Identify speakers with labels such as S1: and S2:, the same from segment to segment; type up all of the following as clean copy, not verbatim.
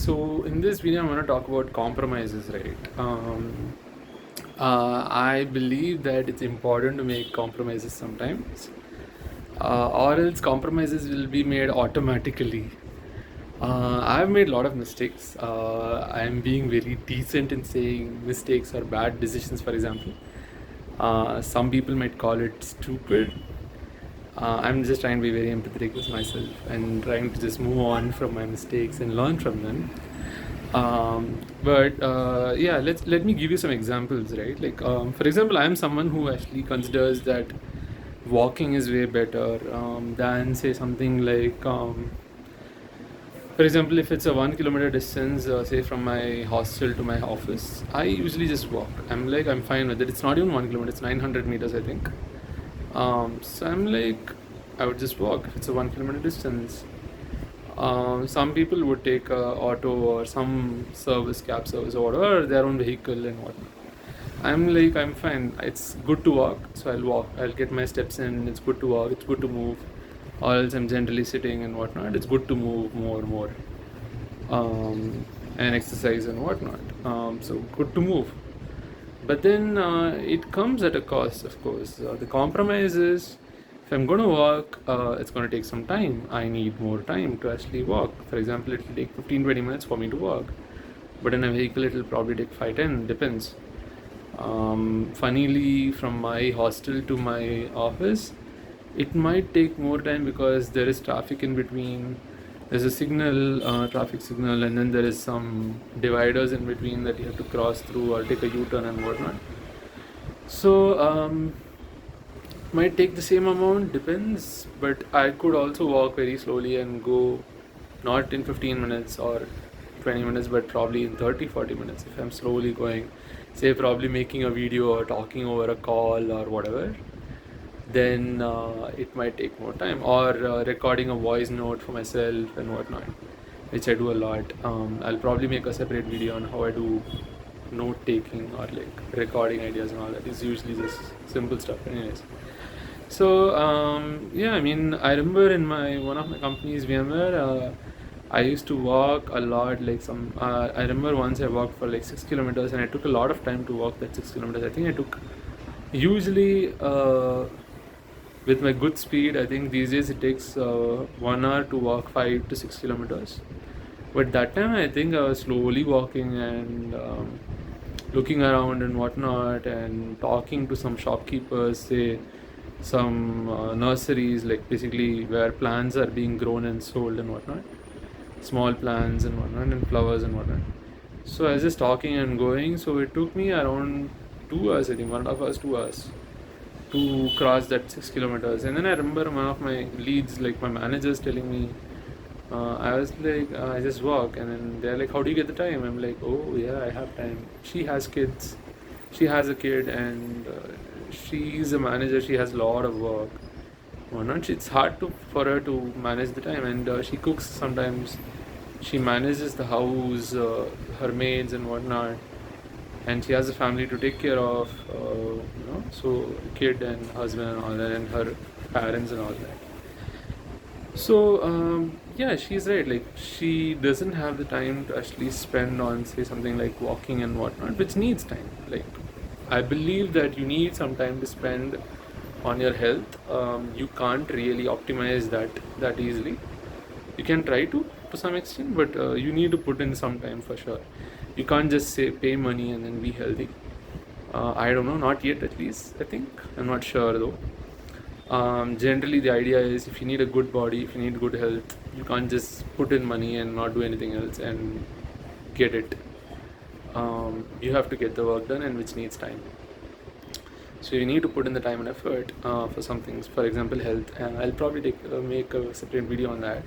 S1: So in this video, I'm going to talk about compromises, right? I believe that it's important to make compromises sometimes, or else compromises will be made automatically. I've made a lot of mistakes. I'm being very decent in saying mistakes or bad decisions, for example. Some people might call it stupid. I'm just trying to be very empathetic with myself and trying to just move on from my mistakes and learn from them. But yeah, let me give you some examples, right? Like for example, I'm someone who actually considers that walking is way better than say something like for example, if it's a 1 kilometer distance, say from my hostel to my office, I usually just walk. I'm fine with it. It's not even 1 kilometer, it's 900 meters, I think. So I'm like, I would just walk if it's a 1 kilometer distance. Some people would take a auto or some service, cab service or whatever, their own vehicle and whatnot. I'm like, I'm fine. It's good to walk, so I'll walk. I'll get my steps in. It's good to walk. It's good to move. Or else I'm generally sitting and whatnot. It's good to move more, and exercise and whatnot. So good to move. But then it comes at a cost, of course. The compromise is if I'm going to walk, it's going to take some time. I need more time to actually walk. For example, it will take 15-20 minutes for me to walk. But in a vehicle, it will probably take 5-10, depends. Funnily, from my hostel to my office, it might take more time because there is traffic in between. There's a signal, traffic signal, and then there is some dividers in between that you have to cross through or take a U-turn and whatnot. So might take the same amount, depends. But I could also walk very slowly and go not in 15 minutes or 20 minutes, but probably in 30-40 minutes if I'm slowly going. Say probably making a video or talking over a call or whatever, then it might take more time. Or recording a voice note for myself and whatnot, which I do a lot. I'll probably make a separate video on how I do note taking or like recording ideas and all that. It's usually just simple stuff anyways. So yeah, I mean, I remember in my one of my companies, VMware, I used to walk a lot. Like I remember once I walked for like 6 kilometers, and I took a lot of time to walk that 6 kilometers. I think I took usually with my good speed. I think these days it takes 1 hour to walk 5 to 6 kilometers. But that time I think I was slowly walking and looking around and whatnot, and talking to some shopkeepers, say some nurseries, like basically where plants are being grown and sold and whatnot, small plants and whatnot, and flowers and whatnot. So I was just talking and going. So it took me around 2 hours, I think 1.5 hours, 2 hours to cross that 6 kilometers. And then I remember one of my leads, like my managers, telling me, I was like, I just walk. And then they're like, how do you get the time? I'm like, oh yeah, I have time. She has kids. She has a kid, and she's a manager. She has a lot of work. It's hard for her to manage the time, and she cooks sometimes. She manages the house, her maids and whatnot, and she has a family to take care of. So kid and husband and all that, and her parents and all that. So yeah, she's right. Like she doesn't have the time to actually spend on say something like walking and whatnot, which needs time. Like I believe that you need some time to spend on your health. You can't really optimize that easily. You can try to some extent, but you need to put in some time for sure. You can't just say pay money and then be healthy. I don't know, not yet at least. I think I'm not sure though. Generally, the idea is if you need a good body, if you need good health, you can't just put in money and not do anything else and get it. You have to get the work done, and which needs time. So you need to put in the time and effort for some things. For example, health. And I'll probably make a separate video on that.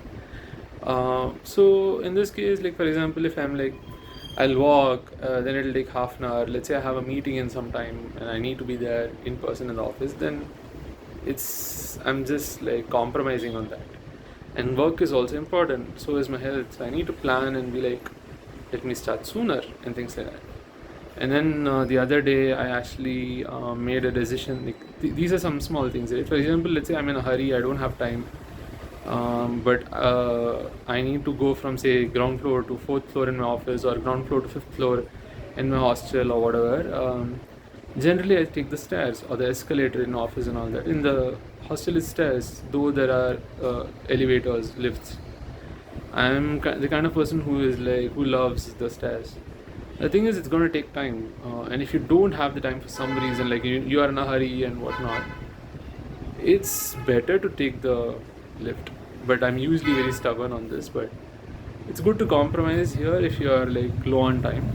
S1: So in this case, like for example, if I'm like, I'll walk, then it'll take half an hour. Let's say I have a meeting in some time and I need to be there in person in the office, then I'm just like compromising on that. And work is also important, so is my health. So I need to plan and be like, let me start sooner and things like that. And then the other day I actually made a decision. Like these are some small things, right? For example, let's say I'm in a hurry, I don't have time. But I need to go from say ground floor to fourth floor in my office or ground floor to fifth floor in my hostel or whatever. Generally, I take the stairs or the escalator in office and all that. In the hostel is stairs, though there are elevators, lifts. I'm the kind of person who loves the stairs. The thing is, it's gonna take time, and if you don't have the time for some reason, like you are in a hurry and whatnot, it's better to take the lift. But I'm usually very stubborn on this. But it's good to compromise here if you are like low on time.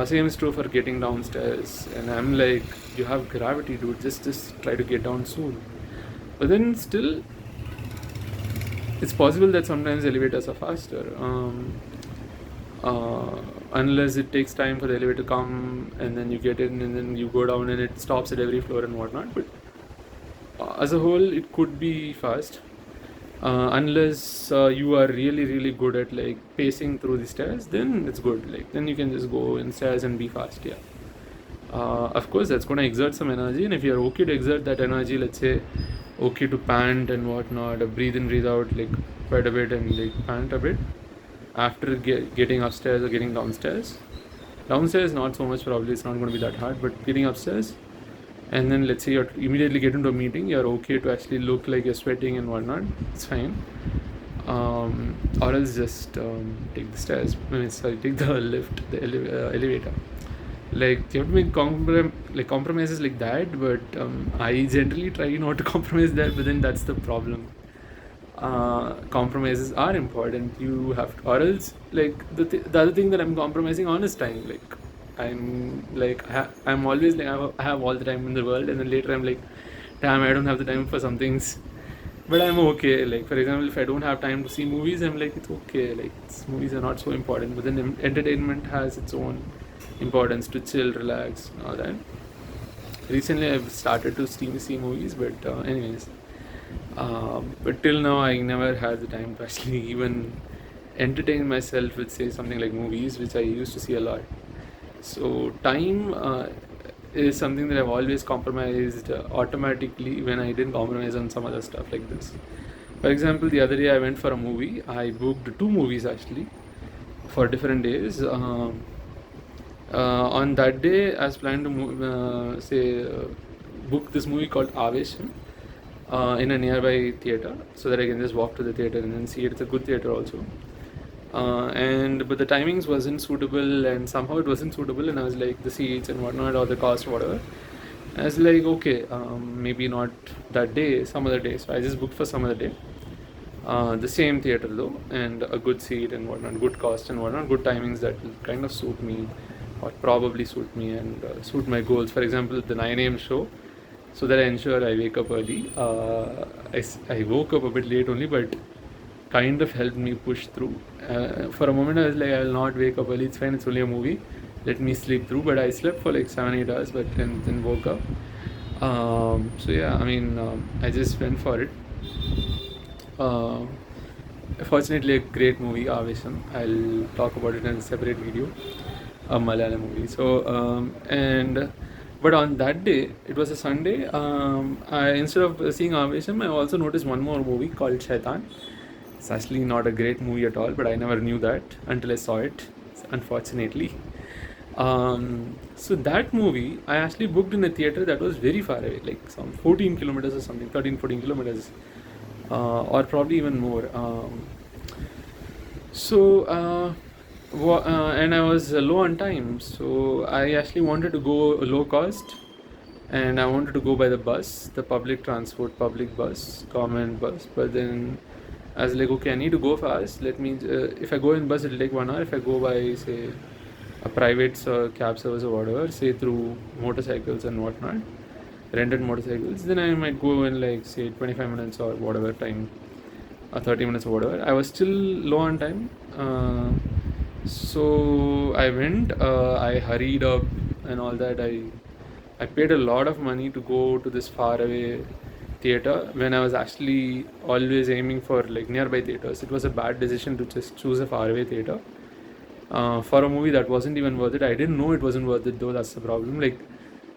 S1: Same is true for getting downstairs, and I'm like, you have gravity, dude. Just try to get down soon. But then still, it's possible that sometimes elevators are faster. Unless it takes time for the elevator to come and then you get in and then you go down and it stops at every floor and whatnot. But as a whole, it could be fast. Unless you are really good at like pacing through the stairs, then it's good. Like then you can just go in stairs and be fast. Yeah. Of course, that's going to exert some energy, and if you're okay to exert that energy, let's say, okay to pant and whatnot, breathe in, breathe out, like quite a bit, and like pant a bit after getting upstairs or getting downstairs. Downstairs, not so much, probably, it's not going to be that hard, but getting upstairs, and then let's say you immediately get into a meeting, you're okay to actually look like you're sweating and whatnot, it's fine. Or else just take the stairs, take the lift, the elevator. Like you have to make compromises like that, but I generally try not to compromise that. But then that's the problem. Compromises are important. You have to, or else like the other thing that I'm compromising on is time. Like I'm always like I have all the time in the world, and then later I'm like, damn, I don't have the time for some things. But I'm okay. Like for example, if I don't have time to see movies, I'm like, it's okay. Like movies are not so important. But then entertainment has its own importance to chill, relax, and all that. Recently, I've started to see movies, but anyways, but till now, I never had the time to actually even entertain myself with say something like movies, which I used to see a lot. So time is something that I've always compromised automatically when I didn't compromise on some other stuff like this. For example, the other day I went for a movie. I booked 2 movies actually for different days. On that day, I was planning to book this movie called Avesham in a nearby theater, so that I can just walk to the theater and then see it. It's a good theater also. But the timings wasn't suitable, and somehow it wasn't suitable, and I was like, the seats and whatnot, or the cost, whatever. I was like, okay, maybe not that day, some other day. So I just booked for some other day. The same theater though, and a good seat and whatnot, good cost and whatnot, good timings that will kind of suit me, or probably suit me and suit my goals. For example, the 9 a.m. show, so that I ensure I wake up early. I woke up a bit late only, but kind of helped me push through. For a moment, I was like, I will not wake up early. It's fine. It's only a movie. Let me sleep through. But I slept for like 7-8 hours, but then woke up. So yeah, I mean, I just went for it. Fortunately, a great movie, Avesham. I'll talk about it in a separate video. A Malayalam movie. But on that day, it was a Sunday. Instead of seeing Avesham, I also noticed one more movie called Shaitan. It's actually not a great movie at all, but I never knew that until I saw it, unfortunately. So that movie, I actually booked in a theater that was very far away, like some 14 kilometers or something, 13, 14 kilometers, or probably even more. And I was low on time, so I actually wanted to go low cost, and I wanted to go by the bus, the public transport, public bus, government bus. But then I was like, okay, I need to go fast. Let me, if I go in bus, it'll take 1 hour. If I go by, say, a private cab service or whatever, say through motorcycles and whatnot, rented motorcycles, then I might go in like, say, 25 minutes or whatever time, or 30 minutes or whatever. I was still low on time. So I went, I hurried up and all that. I paid a lot of money to go to this far away theater when I was actually always aiming for like nearby theaters. It was a bad decision to just choose a far away theater for a movie that wasn't even worth it. I didn't know it wasn't worth it though. That's the problem. Like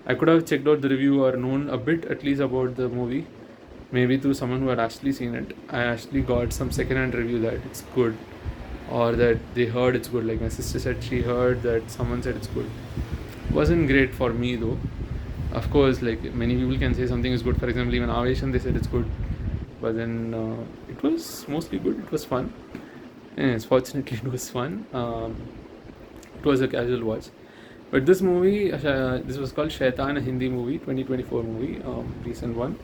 S1: I could have checked out the review or known a bit at least about the movie, maybe through someone who had actually seen it, I actually got some second-hand review that it's good, or that they heard it's good. Like my sister said, she heard that someone said it's good. Wasn't great for me though. Of course, like many people can say something is good. For example, even Avesham, they said it's good, but then it was mostly good. It was fun. Yes, fortunately, it was fun. It was a casual watch. But this movie, this was called Shaitan, a Hindi movie, 2024 movie, recent one,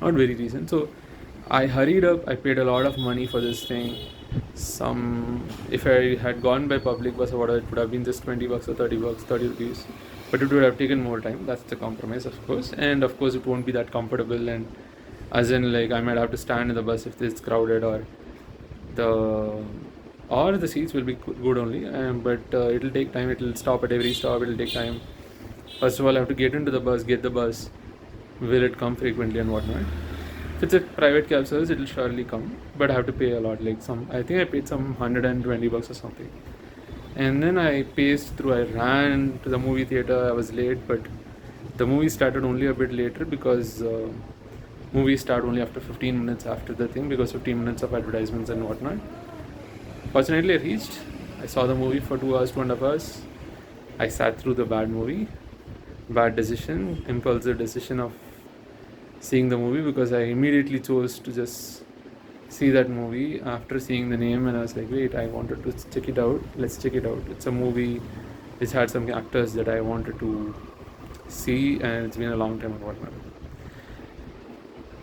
S1: not very recent. So I hurried up. I paid a lot of money for this thing. If I had gone by public bus or whatever, it would have been just 20 bucks or 30 bucks, 30 rupees. But it would have taken more time. That's the compromise, of course. And of course, it won't be that comfortable. And as in, like, I might have to stand in the bus if it's crowded, the the seats will be good only. But it'll take time. It'll stop at every stop. It'll take time. First of all, I have to get into the bus, get the bus. Will it come frequently and whatnot? If it's a private cab service, it'll surely come, but I have to pay a lot. Like I think I paid some 120 bucks or something. And then I paced through. I ran to the movie theater. I was late, but the movie started only a bit later because movies start only after 15 minutes after the thing, because 15 minutes of advertisements and whatnot. Fortunately, I reached. I saw the movie for 2 hours, 2.5 hours. I sat through the bad decision, impulsive decision of seeing the movie, because I immediately chose to just see that movie after seeing the name, and I was like, wait, I wanted to check it out. Let's check it out. It's a movie which had some actors that I wanted to see, and it's been a long time and whatnot.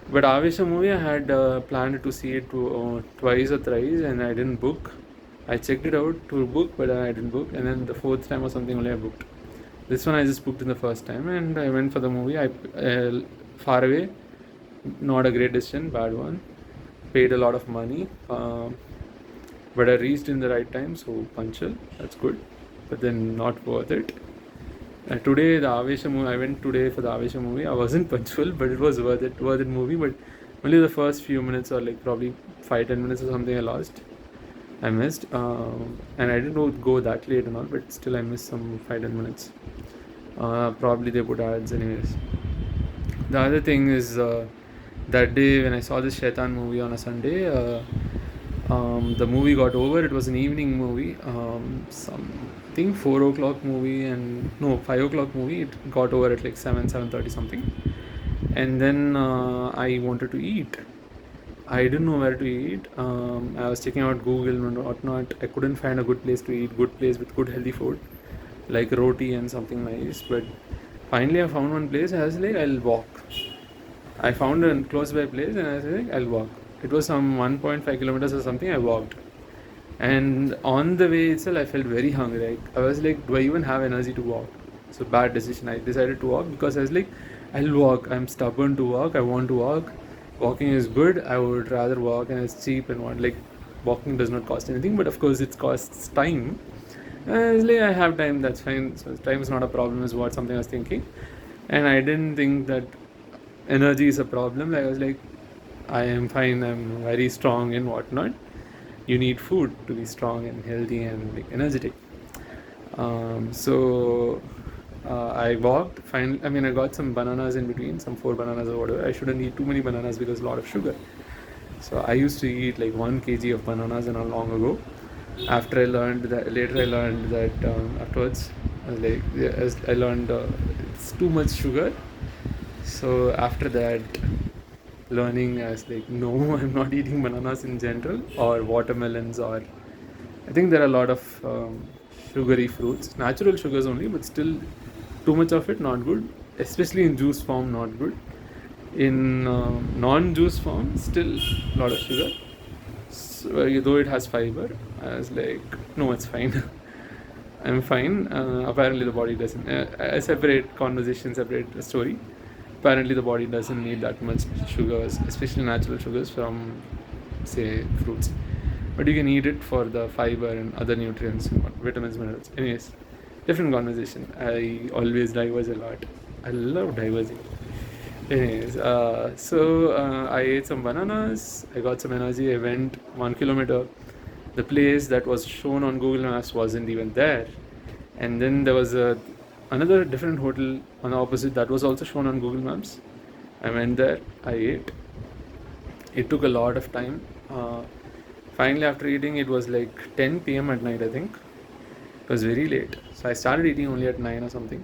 S1: But Avesha movie, I had planned to see it twice or thrice, and I didn't book. I checked it out to book, but I didn't book, and then the fourth time or something only I booked. This one I just booked in the first time, and I went for the movie. Far away, not a great decision, bad one. Paid a lot of money, but I reached in the right time, so punctual. That's good, but then not worth it. Today the Avesha movie, I went today for the Avesha movie. I wasn't punctual, but it was worth it movie. But only the first few minutes, or like probably 5-10 minutes or something, I missed, and I didn't go that late and all, but still I missed some 5-10 minutes. Probably they put ads anyways. The other thing is, that day when I saw this Shaitan movie on a Sunday, the movie got over. It was an evening movie, I think 4 o'clock movie, and no, 5 o'clock movie. It got over at like 7:30 something, and then I wanted to eat. I didn't know where to eat. I was checking out Google and whatnot. I couldn't find a good place to eat, good place with good healthy food, like roti and something nice. But finally, I found one place. I was like, I'll walk. I found a close by place, and I was like, I'll walk. It was some 1.5 kilometers or something. I walked, and on the way itself, I felt very hungry. I was like, do I even have energy to walk? So bad decision. I decided to walk because I was like, I'll walk. I'm stubborn to walk. I want to walk. Walking is good. I would rather walk, and it's cheap and what. Like, walking does not cost anything, but of course it costs time. And I was like, I have time. That's fine. So time is not a problem. Is what something I was thinking, and I didn't think that energy is a problem. Like, I was like, I am fine. I'm very strong and whatnot. You need food to be strong and healthy and like energetic. So I walked. I got some bananas in between, some 4 bananas or whatever. I shouldn't eat too many bananas because a lot of sugar. So I used to eat like 1 kg of bananas and long ago. Later I learned that afterwards, I learned it's too much sugar. So after that learning, I was like, no, I'm not eating bananas in general, or watermelons, or I think there are a lot of sugary fruits, natural sugars only, but still too much of it, not good. Especially in juice form, not good. In non-juice form, still a lot of sugar. So, though it has fiber, I was like, no, it's fine. I'm fine. Apparently the body doesn't. A separate conversation, separate story. Apparently the body doesn't need that much sugars, especially natural sugars from, say, fruits. But you can eat it for the fiber and other nutrients, vitamins, minerals. Anyways, different conversation. I always diverge a lot. I love diverging. Anyways, I ate some bananas. I got some energy. I went 1 kilometer. The place that was shown on Google Maps wasn't even there. And then there was another different hotel on the opposite that was also shown on Google Maps. I went there. I ate. It took a lot of time. Finally, after eating, it was like 10 p.m. at night, I think. It was very late. So I started eating only at 9 or something,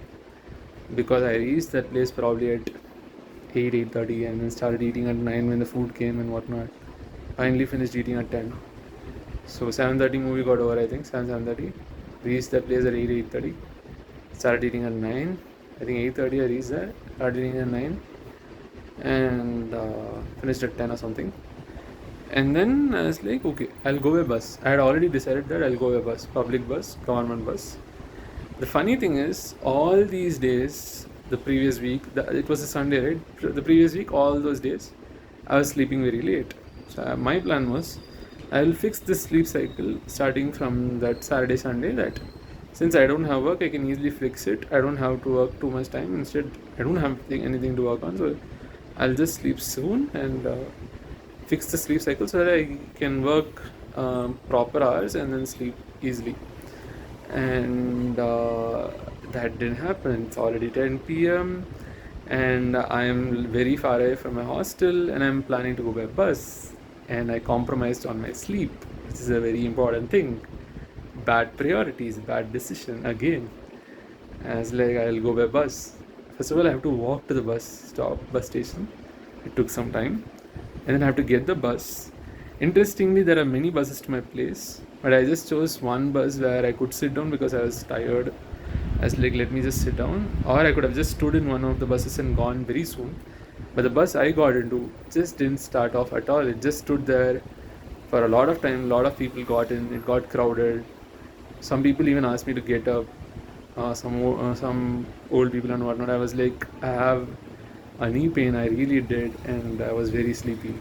S1: because I reached that place probably at 8, 8:30, and then started eating at 9 when the food came and whatnot. Finally finished eating at 10. So 7:30 movie got over, I think, 7:30. Reached that place at 8, 8:30. Started eating at 9. I think 8:30 I reached there. Started eating at 9. And finished at 10 or something. And then I was like, okay, I'll go by bus. I had already decided that I'll go by bus, public bus, government bus. The funny thing is, all these days, the previous week, it was a Sunday, right? The previous week, all those days, I was sleeping very late. So my plan was, I will fix this sleep cycle starting from that Saturday, Sunday. That since I don't have work, I can easily fix it. I don't have to work too much time. Instead, I don't have anything to work on, so I'll just sleep soon and fix the sleep cycle so that I can work proper hours and then sleep easily. And that didn't happen. It's already 10 p.m. and I am very far away from my hostel, and I'm planning to go by bus, and I compromised on my sleep, which is a very important thing. Bad priorities, bad decision again. I was like, I'll go by bus. First of all, I have to walk to the bus station. It took some time, and then I have to get the bus. Interestingly, there are many buses to my place, but I just chose one bus where I could sit down because I was tired. I was like, let me just sit down. Or I could have just stood in one of the buses and gone very soon. But the bus I got into just didn't start off at all. It just stood there for a lot of time. A lot of people got in. It got crowded. Some people even asked me to get up. Some old people and whatnot. I was like, I have a knee pain. I really did, and I was very sleepy.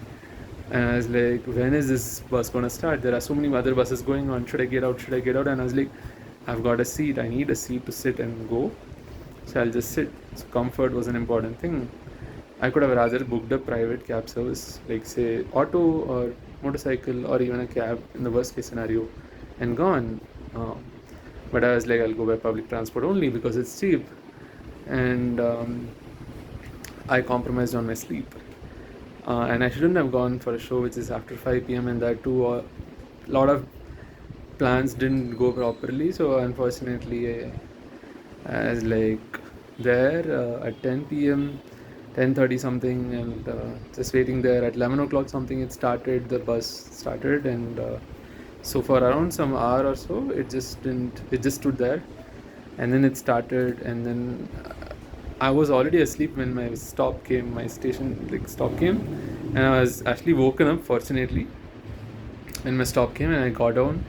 S1: And I was like, when is this bus gonna start? There are so many other buses going on. Should I get out? Should I get out? And I was like, I've got a seat. I need a seat to sit and go. So I'll just sit. So comfort was an important thing. I could have rather booked a private cab service, like say auto or motorcycle or even a cab in the worst case scenario, and gone. But I was like, I'll go by public transport only because it's cheap. And I compromised on my sleep. And I shouldn't have gone for a show which is after 5 p.m. and that too a lot of plans didn't go properly. So unfortunately, I was like there at 10 p.m., 10:30 something, and just waiting there. At 11 o'clock something it started, the bus started, and so for around some hour or so it just stood there, and then it started, and then I was already asleep when my stop came, my station stop came, and I was actually woken up fortunately when my stop came, and I got down.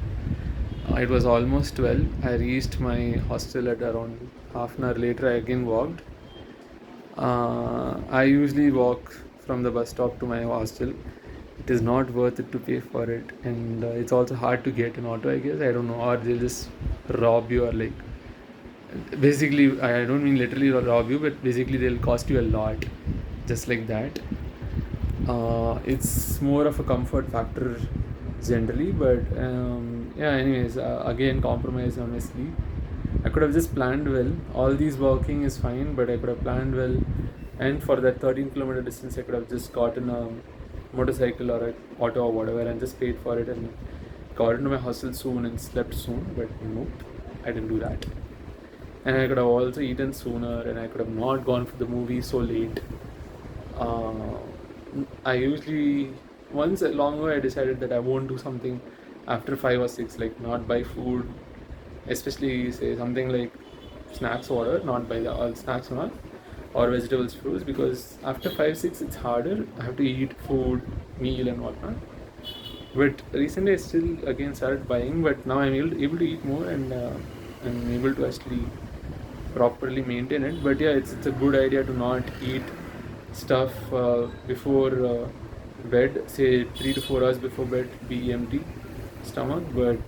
S1: It was almost 12. I reached my hostel at around half an hour later. I again walked. I usually walk from the bus stop to my hostel. It is not worth it to pay for it, and it's also hard to get an auto, I guess. I don't know, or they'll just rob you, or basically, I don't mean literally rob you, but basically they'll cost you a lot, just like that. It's more of a comfort factor generally, but yeah, anyways, again, compromise on my sleep. I could have just planned well. All these walking is fine, but I could have planned well, and for that 13-kilometer distance I could have just gotten a motorcycle or an auto or whatever and just paid for it and got into my hostel soon and slept soon. But nope, I didn't do that. And I could have also eaten sooner, and I could have not gone for the movie so late. I usually, once long ago I decided that I won't do something after 5 or 6, like not buy food, especially say something like snacks order, not buy all snacks or vegetables, fruits, because after 5, 6 it's harder. I have to eat food, meal and whatnot. But recently I still again started buying, but now I'm able to eat more, and I'm able to actually properly maintain it. But yeah, it's a good idea to not eat stuff before bed, say 3 to 4 hours before bed, be empty stomach. But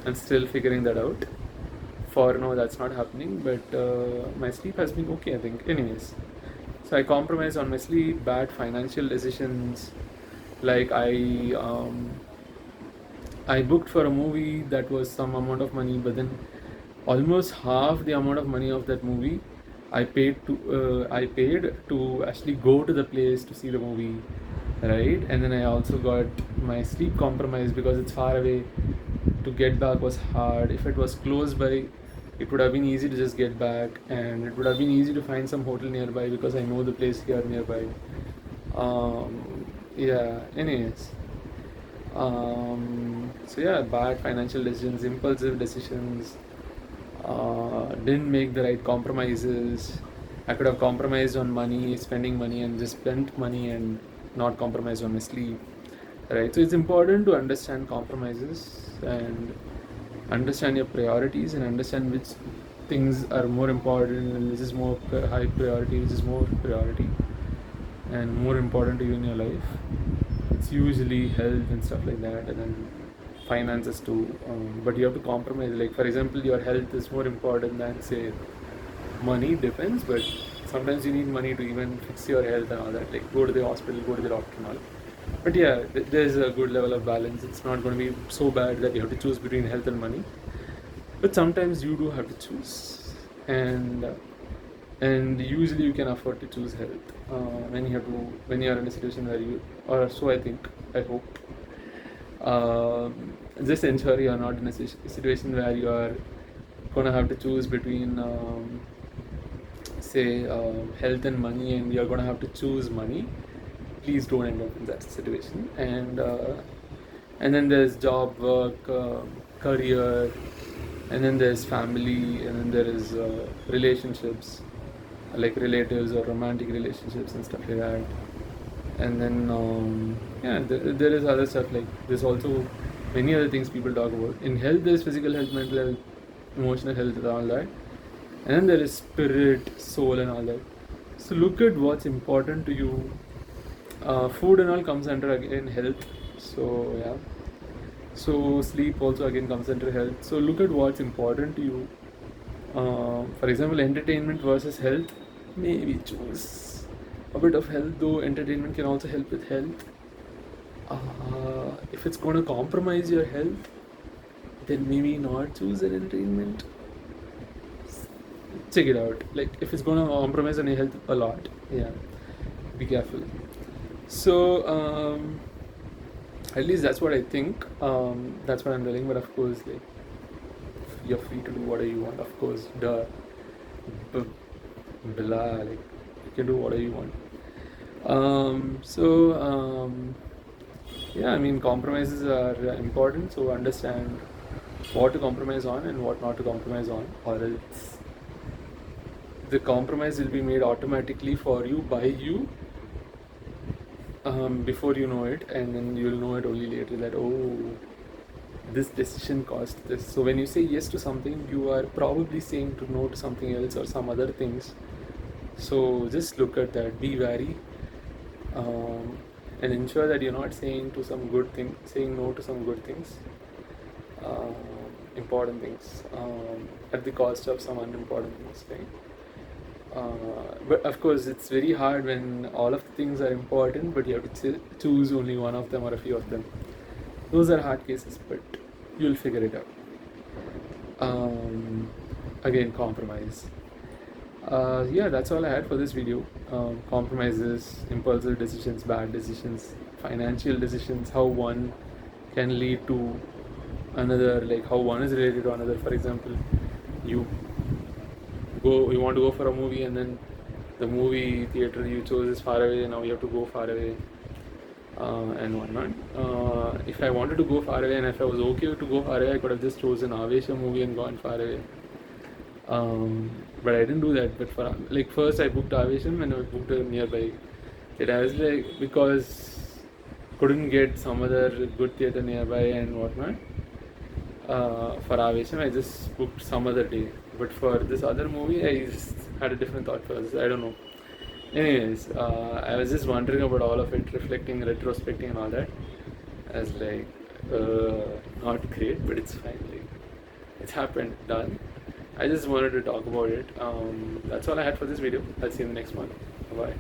S1: I'm still figuring that out. For now that's not happening, but my sleep has been okay, I think. Anyways, so I compromise on my sleep. Bad financial decisions, like I booked for a movie that was some amount of money, but then almost half the amount of money of that movie I paid to actually go to the place to see the movie. right? And then I also got my sleep compromised because it's far away. To get back was hard. If it was close by, it would have been easy to just get back, and it would have been easy to find some hotel nearby because I know the place here nearby. Yeah, anyways. So yeah, bad financial decisions, impulsive decisions, didn't make the right compromises. I could have compromised on money, spending money, and just spent money and not compromised on my sleep. Right. So it's important to understand compromises and understand your priorities and understand which things are more important and which is more high priority, which is more priority and more important to you in your life. It's usually health and stuff like that, and then finances too. But you have to compromise. Like for example, your health is more important than say money. Depends, but sometimes you need money to even fix your health and all that. Like go to the hospital, go to the doctor and all. But yeah, there's a good level of balance. It's not going to be so bad that you have to choose between health and money. But sometimes you do have to choose, and usually you can afford to choose health when you are in a situation where you, or so I think, I hope. Just ensure you are not in a situation where you are gonna have to choose between say health and money, and you're gonna have to choose money. Please don't end up in that situation. And then there's job, work, career, and then there's family, and then there is relationships, like relatives or romantic relationships and stuff like that. And then yeah, there is other stuff, like there's also many other things people talk about. In health, there's physical health, mental health, emotional health, and all that. And then there is spirit, soul, and all that. So look at what's important to you. Food and all comes under again health. So yeah. So sleep also again comes under health. So look at what's important to you. For example, entertainment versus health. Maybe choose a bit of health, though entertainment can also help with health. If it's going to compromise your health, then maybe not choose an entertainment. Check it out. Like if it's going to compromise on your health a lot, yeah, be careful. So at least that's what I think. That's what I'm telling. But of course, like you're free to do whatever you want. Of course, duh. Blah, like you can do whatever you want. Yeah, I mean compromises are important. So understand what to compromise on and what not to compromise on, or else the compromise will be made automatically for you by you before you know it, and then you'll know it only later that this decision caused this. So when you say yes to something, you are probably saying to no to something else or some other things. So just look at that, be wary, and ensure that you're not saying to some good thing, saying no to some good things, important things, at the cost of some unimportant things, right? But of course, it's very hard when all of the things are important, but you have to choose only one of them or a few of them. Those are hard cases, but you'll figure it out. Again, compromise. Yeah, that's all I had for this video. Compromises, impulsive decisions, bad decisions, financial decisions, how one can lead to another, like how one is related to another. For example, you want to go for a movie, and then the movie theater you chose is far away, now you have to go far away, and whatnot. If I wanted to go far away and if I was okay to go far away, I could have just chosen Avesha movie and gone far away. But I didn't do that. But for like first I booked Avesham and I booked a nearby. It was like because couldn't get some other good theater nearby and whatnot. For Avesham I just booked some other day. But for this other movie I just had a different thought process. I don't know. Anyways, I was just wondering about all of it, reflecting, retrospecting and all that. I was like, not great, but it's fine. Like, it's happened, done. I just wanted to talk about it. That's all I had for this video. I'll see you in the next one. Bye.